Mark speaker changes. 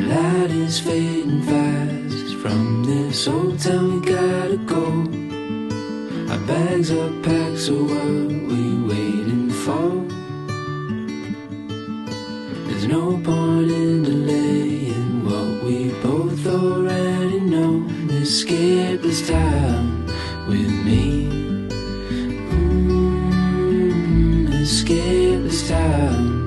Speaker 1: light is fading fast. From this old town we gotta go. Our bags are packed, so what we waiting for? There's no point in delaying what we both already know. Escape this time with me. Escape this time.